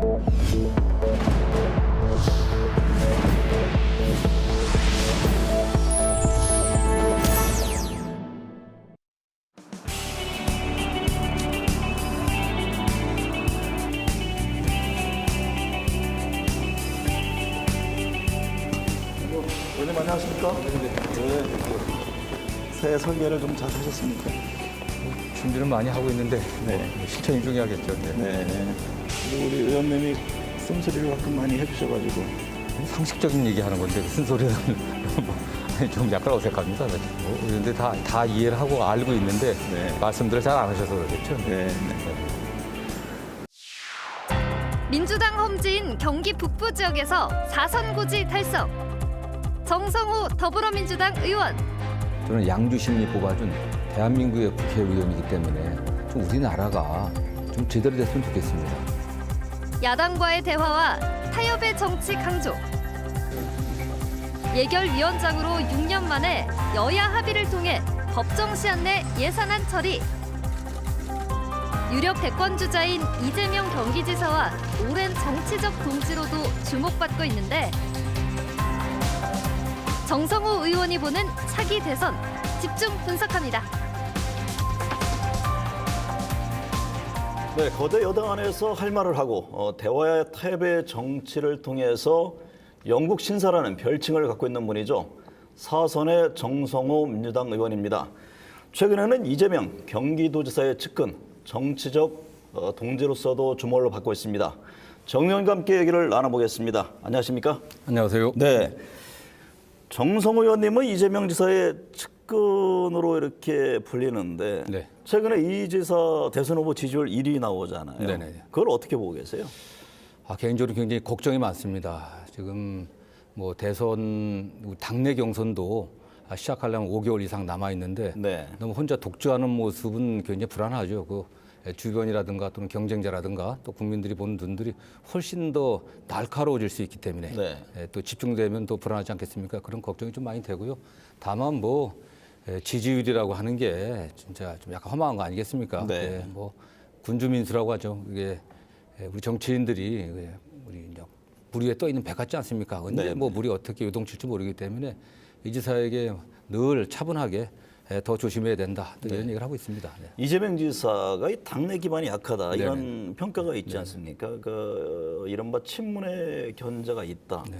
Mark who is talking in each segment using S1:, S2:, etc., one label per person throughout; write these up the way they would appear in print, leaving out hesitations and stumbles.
S1: 의원님 안녕하십니까? 네. 새해 설계를 좀 잘 하셨습니까?
S2: 준비는 많이 하고 있는데
S1: 네.
S2: 실천이 중요하겠죠.
S1: 네. 그리고 우리 의원님이 쓴소리를 가끔 많이 해주셔가지고
S2: 상식적인 얘기하는 건데 쓴소리는 좀 약간 어색합니다. 그런데 다 이해를 하고 알고 있는데
S1: 네.
S2: 말씀들을 잘 안 하셔서 그렇겠죠.
S1: 네.
S3: 민주당 험지인 경기 북부 지역에서 4선 고지 달성. 정성호 더불어민주당 의원.
S2: 저는 양주시민이 뽑아준 대한민국의 국회의원이기 때문에 좀 우리나라가 좀 제대로 됐으면 좋겠습니다.
S3: 야당과의 대화와 타협의 정치 강조. 예결위원장으로 6년 만에 여야 합의를 통해 법정 시한 내 예산안 처리. 유력 대권주자인 이재명 경기지사와 오랜 정치적 동지로도 주목받고 있는데 정성호 의원이 보는 차기 대선 집중 분석합니다.
S1: 네, 거대 여당 안에서 할 말을 하고 대화의 타협의 정치를 통해서 영국 신사라는 별칭을 갖고 있는 분이죠. 사선의 정성호 민주당 의원입니다. 최근에는 이재명 경기도지사의 측근, 정치적 동지로서도 주목을 받고 있습니다. 정 의원과 함께 얘기를 나눠보겠습니다. 안녕하십니까?
S2: 안녕하세요.
S1: 네. 정성호 의원님은 이재명 지사의 측근으로 이렇게 불리는데
S2: 네.
S1: 최근에 이 지사 대선 후보 지지율 1위 나오잖아요.
S2: 네네.
S1: 그걸 어떻게 보고 계세요?
S2: 개인적으로 굉장히 걱정이 많습니다. 지금 뭐 대선 당내 경선도 시작하려면 5개월 이상 남아 있는데
S1: 네.
S2: 너무 혼자 독주하는 모습은 굉장히 불안하죠. 그 주변이라든가 또는 경쟁자라든가 또 국민들이 보는 눈들이 훨씬 더 날카로워질 수 있기 때문에
S1: 네.
S2: 또 집중되면 또 불안하지 않겠습니까? 그런 걱정이 좀 많이 되고요. 다만 뭐 지지율이라고 하는 게 진짜 좀 약간 허망한 거 아니겠습니까?
S1: 네.
S2: 뭐 군주민수라고 하죠. 이게 우리 정치인들이 우리 이제 물 위에 떠 있는 배 같지 않습니까? 언제
S1: 네.
S2: 뭐 물이 어떻게 요동칠지 모르기 때문에 이 지사에게 늘 차분하게 더 조심해야 된다. 또 이런 얘기를 하고 있습니다. 네.
S1: 이재명 지사가 이 당내 기반이 약하다 이런
S2: 네네.
S1: 평가가 있지 않습니까? 그 이른바 친문의 견제가 있다.
S2: 네.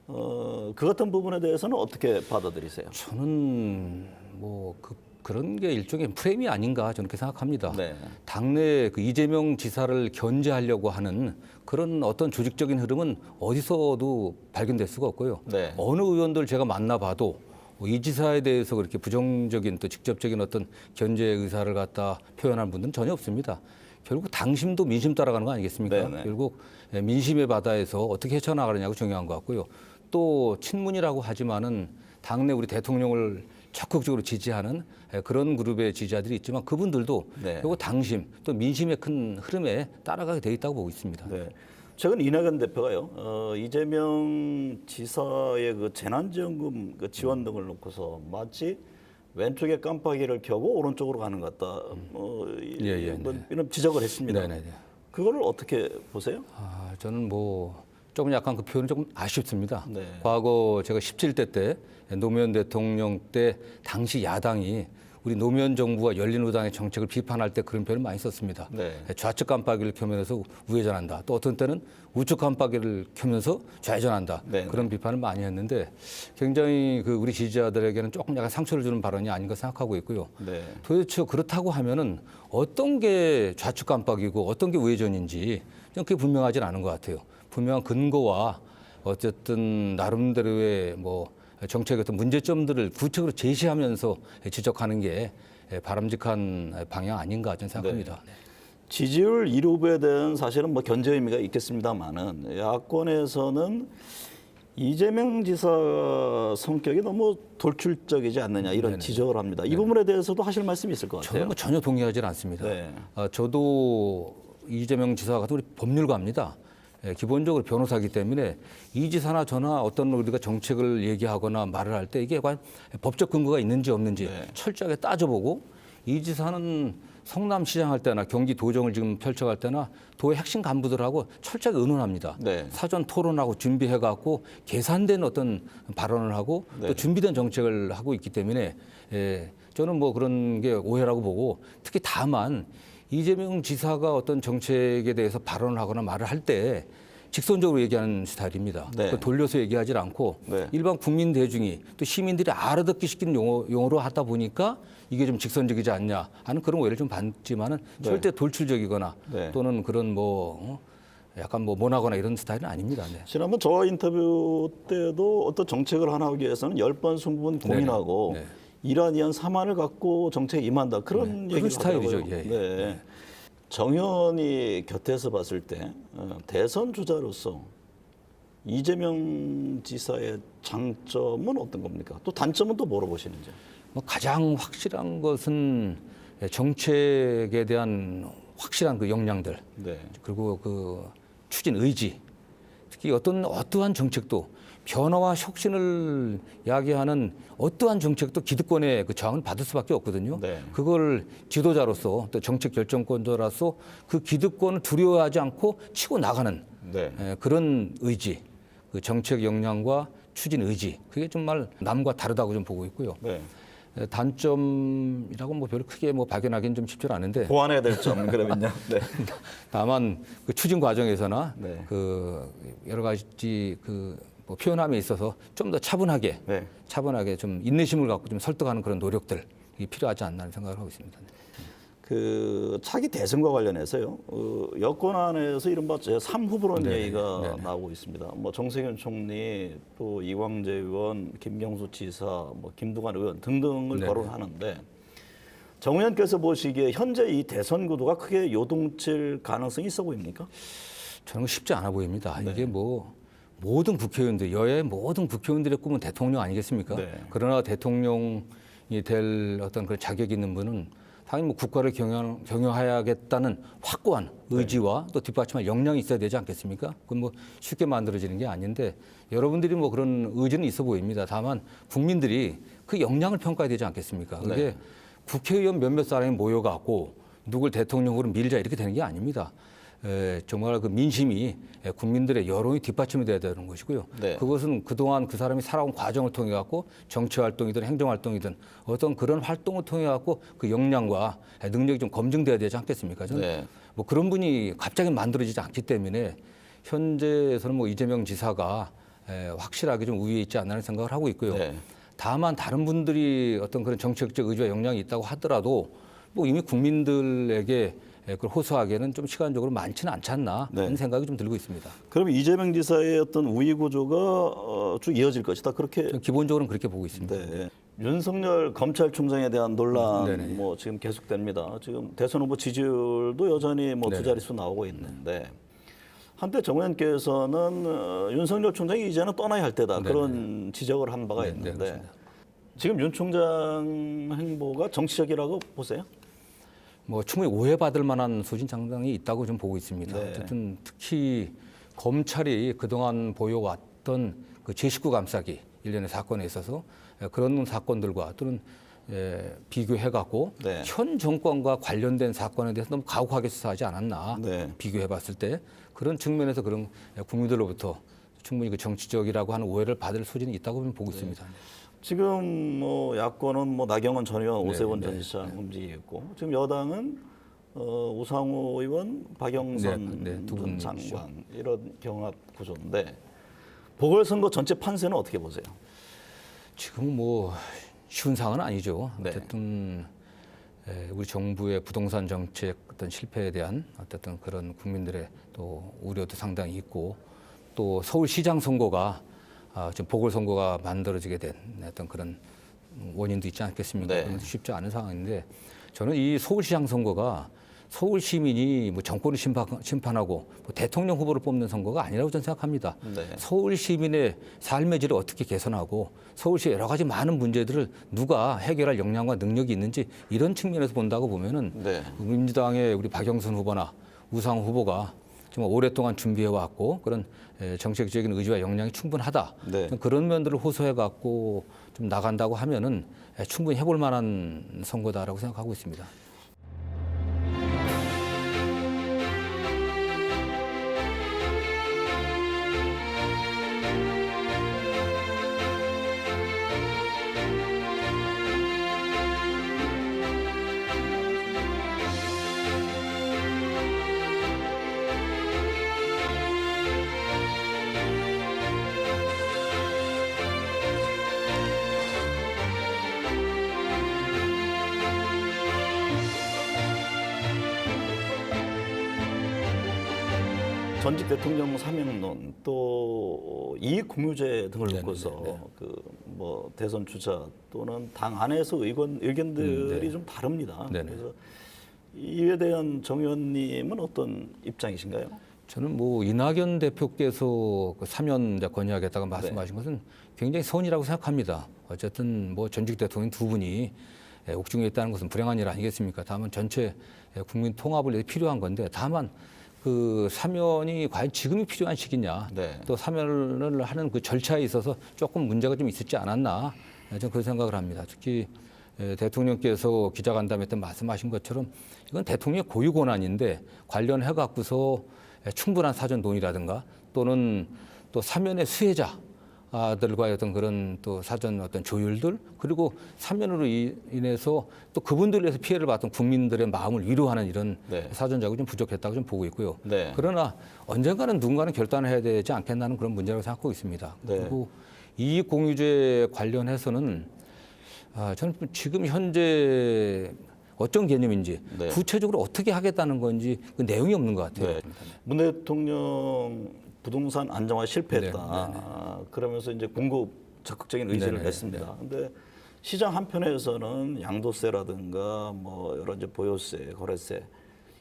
S1: 그 같은 부분에 대해서는 어떻게 받아들이세요?
S2: 저는 뭐 그런 게 일종의 프레임이 아닌가 저는 그렇게 생각합니다.
S1: 네.
S2: 당내 그 이재명 지사를 견제하려고 하는 그런 어떤 조직적인 흐름은 어디서도 발견될 수가 없고요.
S1: 네.
S2: 어느 의원들 제가 만나봐도 이 지사에 대해서 그렇게 부정적인 또 직접적인 어떤 견제 의사를 갖다 표현한 분들은 전혀 없습니다. 결국 당심도 민심 따라가는 거 아니겠습니까?
S1: 네네.
S2: 결국 민심의 바다에서 어떻게 헤쳐나가느냐가 중요한 것 같고요. 또 친문이라고 하지만은 당내 우리 대통령을 적극적으로 지지하는 그런 그룹의 지지자들이 있지만 그분들도
S1: 네.
S2: 결국 당심 또 민심의 큰 흐름에 따라가게 돼 있다고 보고 있습니다.
S1: 네. 최근 이낙연 대표가요, 이재명 지사의 그 재난지원금 그 지원 등을 놓고서 마치 왼쪽에 깜빡이를 켜고 오른쪽으로 가는 것 같다. 이런 지적을 했습니다.
S2: 네네네.
S1: 그거를 어떻게 보세요?
S2: 저는 뭐 조금 약간 그 표현이 조금 아쉽습니다.
S1: 네.
S2: 과거 제가 17대 때 노무현 대통령 때 당시 야당이 우리 노무현 정부와 열린우당의 정책을 비판할 때 그런 표현을 많이 썼습니다.
S1: 네.
S2: 좌측 깜빡이를 켜면서 우회전한다. 또 어떤 때는 우측 깜빡이를 켜면서 좌회전한다.
S1: 네.
S2: 그런 비판을 많이 했는데 굉장히 그 우리 지지자들에게는 조금 약간 상처를 주는 발언이 아닌가 생각하고 있고요.
S1: 네.
S2: 도대체 그렇다고 하면은 어떤 게 좌측 깜빡이고 어떤 게 우회전인지 좀 그게 분명하진 않은 것 같아요. 분명한 근거와 어쨌든 나름대로의 뭐 정책의 어떤 문제점들을 구체적으로 제시하면서 지적하는 게 바람직한 방향 아닌가 저는 생각합니다.
S1: 네. 지지율 1위 후보에 대한 사실은 뭐 견제 의미가 있겠습니다만은 야권에서는 이재명 지사 성격이 너무 돌출적이지 않느냐 이런 지적을 합니다. 이 부분에 대해서도 하실 말씀이 있을 것 같아요.
S2: 저는 뭐 전혀 동의하지 않습니다.
S1: 네.
S2: 저도 이재명 지사 같은 우리 법률가입니다. 기본적으로 변호사이기 때문에 이 지사나 저나 어떤 우리가 정책을 얘기하거나 말을 할 때 이게 과연 법적 근거가 있는지 없는지 철저하게 따져보고 이 지사는 성남시장 할 때나 경기도정을 지금 펼쳐갈 때나 도의 핵심 간부들하고 철저하게 의논합니다.
S1: 네.
S2: 사전 토론하고 준비해갖고 계산된 어떤 발언을 하고
S1: 네.
S2: 또 준비된 정책을 하고 있기 때문에 저는 뭐 그런 게 오해라고 보고 특히 다만 이재명 지사가 어떤 정책에 대해서 발언을 하거나 말을 할 때 직선적으로 얘기하는 스타일입니다.
S1: 네.
S2: 그 돌려서 얘기하지 않고
S1: 네.
S2: 일반 국민 대중이 또 시민들이 알아듣기 시키는 용어로 하다 보니까 이게 좀 직선적이지 않냐 하는 그런 오해를 좀 받지만은
S1: 네.
S2: 절대 돌출적이거나
S1: 네.
S2: 또는 그런 약간 모나거나 이런 스타일은 아닙니다. 네.
S1: 지난번 저 인터뷰 때도 어떤 정책을 하나 하기 위해서는 10번 20번 고민하고
S2: 네.
S1: 이러한 이한 사안을 갖고 정책에 임한다. 그런
S2: 네.
S1: 얘기를
S2: 그런 스타일이죠.
S1: 하더라고요.
S2: 예, 예.
S1: 네. 정현이 곁에서 봤을 때 대선 주자로서 이재명 지사의 장점은 어떤 겁니까? 또 단점은 또 뭐로 보시는지?
S2: 뭐 가장 확실한 것은 정책에 대한 확실한 그 역량들
S1: 네.
S2: 그리고 그 추진 의지 특히 어떠한 정책도 변화와 혁신을 야기하는 어떠한 정책도 기득권의 그 저항을 받을 수밖에 없거든요.
S1: 네.
S2: 그걸 지도자로서 또 정책 결정권자로서 그 기득권을 두려워하지 않고 치고 나가는
S1: 네.
S2: 그런 의지, 그 정책 역량과 추진 의지 그게 정말 남과 다르다고 좀 보고 있고요.
S1: 네.
S2: 단점이라고 뭐 별로 크게 뭐 발견하기는 좀 쉽지 않은데
S1: 보완해야 될 점 그러면요. 네.
S2: 다만 그 추진 과정에서나
S1: 네.
S2: 그 여러 가지 뭐 표현함에 있어서 좀 더 차분하게
S1: 네.
S2: 좀 인내심을 갖고 좀 설득하는 그런 노력들이 필요하지 않나 하는 생각을 하고 있습니다.
S1: 그 차기 대선과 관련해서요. 여권 안에서 이른바 제3후보라는
S2: 네네.
S1: 얘기가
S2: 네네.
S1: 나오고 있습니다. 뭐 정세균 총리, 또 이광재 의원, 김경수 지사, 뭐 김두관 의원 등등을
S2: 네네.
S1: 거론하는데 정 의원께서 보시기에 현재 이 대선 구도가 크게 요동칠 가능성이 있어 보입니까?
S2: 저는 쉽지 않아 보입니다.
S1: 네.
S2: 이게 뭐 모든 국회의원들, 여야의 모든 국회의원들의 꿈은 대통령 아니겠습니까?
S1: 네.
S2: 그러나 대통령이 될 어떤 그 자격이 있는 분은 당연히 뭐 국가를 경영해야겠다는 확고한 의지와 또 뒷받침할 역량이 있어야 되지 않겠습니까? 그건 뭐 쉽게 만들어지는 게 아닌데 여러분들이 뭐 그런 의지는 있어 보입니다. 다만 국민들이 그 역량을 평가해야 되지 않겠습니까? 그게
S1: 네.
S2: 국회의원 몇몇 사람이 모여갖고 누굴 대통령으로 밀자 이렇게 되는 게 아닙니다. 정말 그 민심이 국민들의 여론이 뒷받침이 돼야 되는 것이고요.
S1: 네.
S2: 그것은 그동안 그 사람이 살아온 과정을 통해 갖고 정치 활동이든 행정 활동이든 어떤 그런 활동을 통해 갖고 그 역량과 능력이 좀 검증돼야 되지 않겠습니까? 저는
S1: 네.
S2: 뭐 그런 분이 갑자기 만들어지지 않기 때문에 현재에서는 뭐 이재명 지사가 확실하게 좀 우위에 있지 않나는 생각을 하고 있고요.
S1: 네.
S2: 다만 다른 분들이 어떤 그런 정책적 의지와 역량이 있다고 하더라도 뭐 이미 국민들에게 그걸 호소하기에는 좀 시간적으로 많지는 않지 않나 하는
S1: 네.
S2: 생각이 좀 들고 있습니다.
S1: 그럼 이재명 지사의 어떤 우위 구조가 쭉 이어질 것이다. 그렇게
S2: 저는 기본적으로는 그렇게 보고 있습니다.
S1: 네. 윤석열 검찰총장에 대한 논란
S2: 네네.
S1: 뭐 지금 계속됩니다. 지금 대선 후보 지지율도 여전히 뭐 두
S2: 네네.
S1: 자릿수 나오고 있는데 한때 정 의원께서는 윤석열 총장이 이제는 떠나야 할 때다
S2: 네네.
S1: 그런 지적을 한 바가
S2: 네,
S1: 있는데
S2: 그렇습니다.
S1: 지금 윤 총장 행보가 정치적이라고 보세요?
S2: 뭐 충분히 오해받을 만한 소진 상당히 있다고 좀 보고 있습니다.
S1: 네.
S2: 어쨌든 특히 검찰이 그동안 보여왔던 그 제19 감싸기 일련의 사건에 있어서 그런 사건들과 또는 비교해갖고
S1: 네.
S2: 현 정권과 관련된 사건에 대해서 너무 가혹하게 수사하지 않았나
S1: 네.
S2: 비교해봤을 때 그런 측면에서 그런 국민들로부터 충분히 그 정치적이라고 하는 오해를 받을 소진이 있다고 보고 있습니다.
S1: 지금 뭐 야권은 뭐 나경원 전 의원, 오세훈
S2: 네,
S1: 전 지사장 움직이고 지금 여당은 우상호 의원, 박영선
S2: 네, 두
S1: 전
S2: 분이시죠.
S1: 장관 이런 경합 구조인데 보궐선거 전체 판세는 어떻게 보세요?
S2: 지금 뭐 쉬운 상황은 아니죠.
S1: 네.
S2: 어쨌든 우리 정부의 부동산 정책 어떤 실패에 대한 어쨌든 그런 국민들의 또 우려도 상당히 있고 또 서울시장 선거가 지금 보궐선거가 만들어지게 된 어떤 그런 원인도 있지 않겠습니까?
S1: 네.
S2: 그건 쉽지 않은 상황인데 저는 이 서울시장 선거가 서울 시민이 뭐 정권을 심판하고 뭐 대통령 후보를 뽑는 선거가 아니라고 저는 생각합니다.
S1: 네.
S2: 서울 시민의 삶의 질을 어떻게 개선하고 서울시의 여러 가지 많은 문제들을 누가 해결할 역량과 능력이 있는지 이런 측면에서 본다고 보면은
S1: 네.
S2: 민주당의 우리 박영선 후보나 우상호 후보가 정말 오랫동안 준비해 왔고 그런 정책적인 의지와 역량이 충분하다.
S1: 네.
S2: 좀 그런 면들을 호소해 갖고 좀 나간다고 하면은 충분히 해볼 만한 선거다라고 생각하고 있습니다.
S1: 전직 대통령 사명론 또 이익 공유제 등을
S2: 네,
S1: 놓고서
S2: 네, 네.
S1: 그 뭐 대선 주자 또는 당 안에서 의견들이
S2: 네.
S1: 좀 다릅니다.
S2: 네, 네.
S1: 그래서 이에 대한 정 의원님은 어떤 입장이신가요?
S2: 저는 뭐 이낙연 대표께서 그 사면 이제 건의하겠다고 말씀하신 것은 굉장히 선이라고 생각합니다. 어쨌든 뭐 전직 대통령 두 분이 옥중에 있다는 것은 불행한 일 아니겠습니까? 다만 전체 국민 통합을 위해 필요한 건데 다만 그 사면이 과연 지금이 필요한 시기냐?
S1: 네.
S2: 또 사면을 하는 그 절차에 있어서 조금 문제가 좀 있었지 않았나? 저는 그런 생각을 합니다. 특히 대통령께서 기자간담회 때 말씀하신 것처럼 이건 대통령의 고유 권한인데 관련해 갖고서 충분한 사전 동의라든가 또는 또 사면의 수혜자들과의 어떤 그런 또 사전 어떤 조율들 그리고 사면으로 인해서 또 그분들을 위해서 피해를 봤던 국민들의 마음을 위로하는 이런
S1: 네.
S2: 사전 작업이 좀 부족했다고 좀 보고 있고요.
S1: 네.
S2: 그러나 언젠가는 누군가는 결단을 해야 되지 않겠나는 그런 문제라고 생각하고 있습니다.
S1: 네.
S2: 그리고 이익공유제 관련해서는 저는 지금 현재 어떤 개념인지
S1: 네.
S2: 구체적으로 어떻게 하겠다는 건지 그 내용이 없는 것 같아요.
S1: 네. 문 대통령 부동산 안정화 실패했다.
S2: 네,
S1: 그러면서 이제 공급 적극적인 의지를
S2: 네,
S1: 냈습니다. 근데 시장 한편에서는 양도세라든가 뭐 여러 이제 보유세, 거래세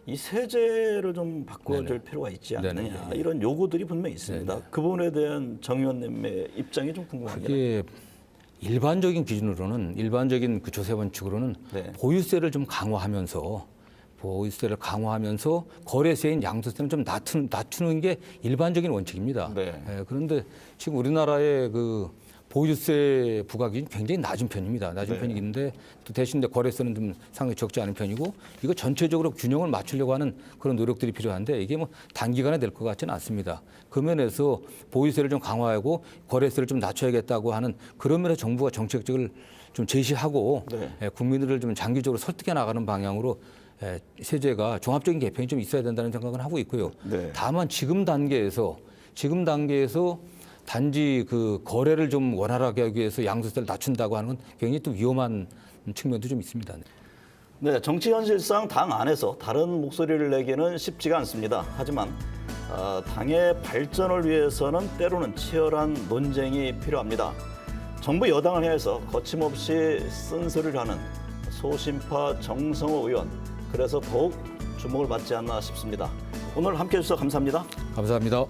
S1: 이 세제를 좀 바꿔줄 필요가 있지 않느냐 이런 요구들이 분명히 있습니다. 그 부분에 대한 정 의원님의 입장이 좀 궁금합니다.
S2: 그게 일반적인 기준으로는 일반적인 그 조세 원칙으로는
S1: 네.
S2: 보유세를 좀 강화하면서 거래세인 양도세는 좀 낮추는 게 일반적인 원칙입니다.
S1: 네.
S2: 그런데 지금 우리나라의 그 보유세 부과 기준이 굉장히 낮은 편입니다. 낮은
S1: 네.
S2: 편이긴데 또 대신 거래세는 좀 상당히 적지 않은 편이고 이거 전체적으로 균형을 맞추려고 하는 그런 노력들이 필요한데 이게 뭐 단기간에 될 것 같지는 않습니다. 그 면에서 보유세를 좀 강화하고 거래세를 좀 낮춰야겠다고 하는 그런 면에서 정부가 정책적을 좀 제시하고
S1: 네.
S2: 국민들을 좀 장기적으로 설득해 나가는 방향으로 세제가 종합적인 개편이 좀 있어야 된다는 생각은 하고 있고요.
S1: 네.
S2: 다만 지금 단계에서 단지 그 거래를 좀 원활하게 하기 위해서 양도세를 낮춘다고 하는 건 굉장히 또 위험한 측면도 좀 있습니다.
S1: 네, 정치 현실상 당 안에서 다른 목소리를 내기는 쉽지가 않습니다. 하지만 당의 발전을 위해서는 때로는 치열한 논쟁이 필요합니다. 정부 여당을 향해서 거침없이 쓴소리를 하는 소신파 정성호 의원, 그래서 더욱 주목을 받지 않나 싶습니다. 오늘 함께해 주셔서 감사합니다.
S2: 감사합니다.